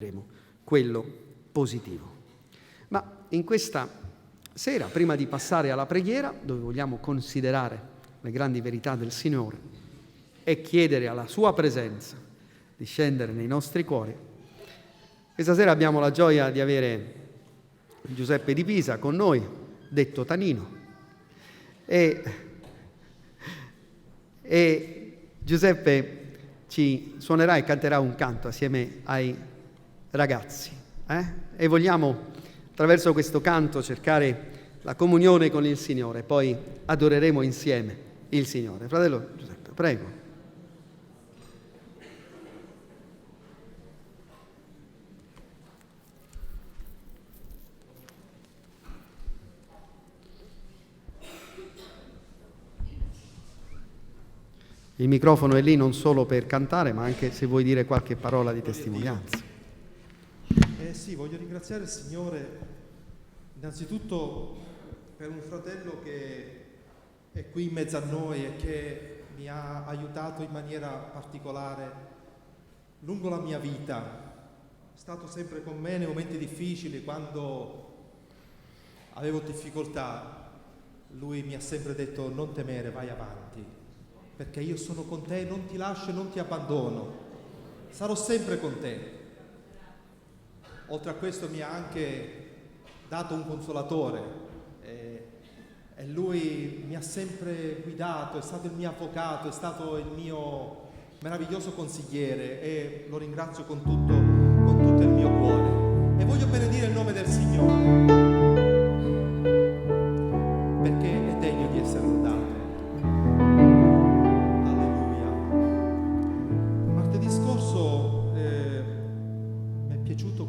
vedremo quello positivo. Ma in questa sera, prima di passare alla preghiera, dove vogliamo considerare le grandi verità del Signore e chiedere alla Sua presenza di scendere nei nostri cuori, questa sera abbiamo la gioia di avere Giuseppe Di Pisa con noi, detto Tanino, e Giuseppe ci suonerà e canterà un canto assieme ai ragazzi. E vogliamo, attraverso questo canto, cercare la comunione con il Signore, poi adoreremo insieme il Signore. Fratello Giuseppe, prego. Il microfono è lì non solo per cantare, ma anche se vuoi dire qualche parola di testimonianza. Sì, voglio ringraziare il Signore innanzitutto per un fratello che è qui in mezzo a noi e che mi ha aiutato in maniera particolare lungo la mia vita. È stato sempre con me nei momenti difficili, quando avevo difficoltà. Lui mi ha sempre detto: non temere, vai avanti, perché io sono con te, non ti lascio e non ti abbandono, sarò sempre con te. Oltre a questo mi ha anche dato un consolatore e lui mi ha sempre guidato, è stato il mio avvocato, è stato il mio meraviglioso consigliere e lo ringrazio con tutto il mio cuore. E voglio benedire il nome del Signore, perché è degno di essere lodato.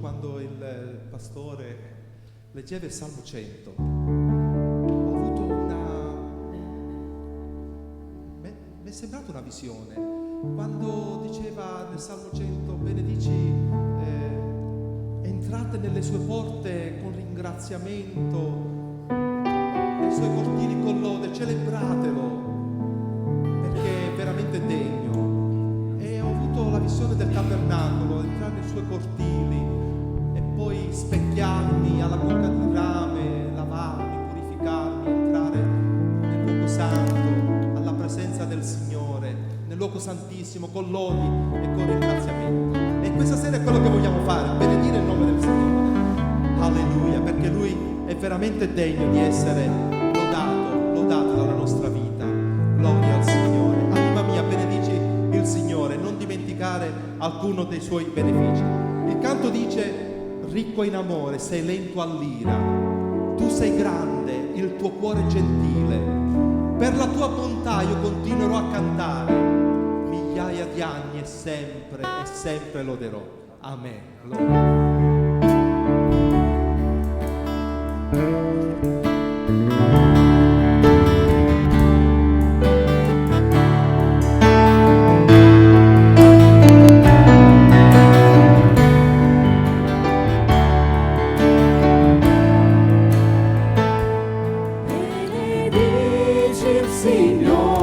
Quando il pastore leggeva il Salmo 100, ho avuto mi è sembrata una visione, quando diceva nel Salmo 100: benedici, entrate nelle sue porte con ringraziamento, nei suoi cortili con lode, celebratelo, perché è veramente degno. E ho avuto la visione del tabernacolo, entrare nei suoi cortili, poi specchiarmi alla bocca di rame, lavarmi, purificarmi, entrare nel luogo santo, alla presenza del Signore, nel luogo santissimo, con lodi e con ringraziamento. E questa sera è quello che vogliamo fare, benedire il nome del Signore. Alleluia, perché Lui è veramente degno di essere lodato dalla nostra vita. Gloria al Signore. Anima mia, benedici il Signore, non dimenticare alcuno dei Suoi benefici. Il canto dice: ricco in amore, sei lento all'ira, tu sei grande, il tuo cuore gentile, per la tua bontà io continuerò a cantare, migliaia di anni e sempre loderò. Amen. Gloria. Benedici il Signore.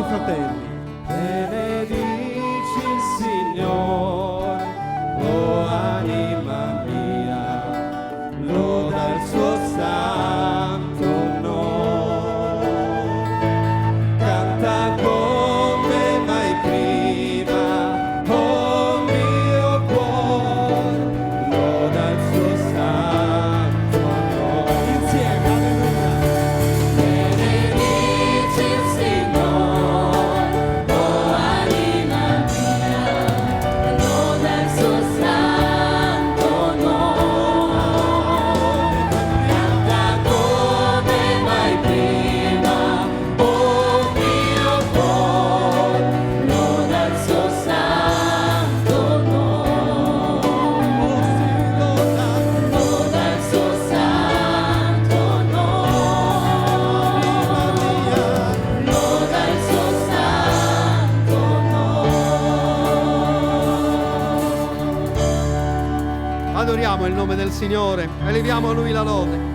fratelli. Benedici il Signore, oh anima mia, loda il suo santo nome. Canta come mai prima, oh mio cuore, loda il suo santo nome. Insieme, alleluia. Benedici il Signore, oh anima mia, loda il suo santo nome. Canta come mai prima, oh mio cuore, loda il suo santo nome. Loda il suo santo nome. Loda il suo santo nome. Adoriamo il nome del Signore, eleviamo a Lui la lode.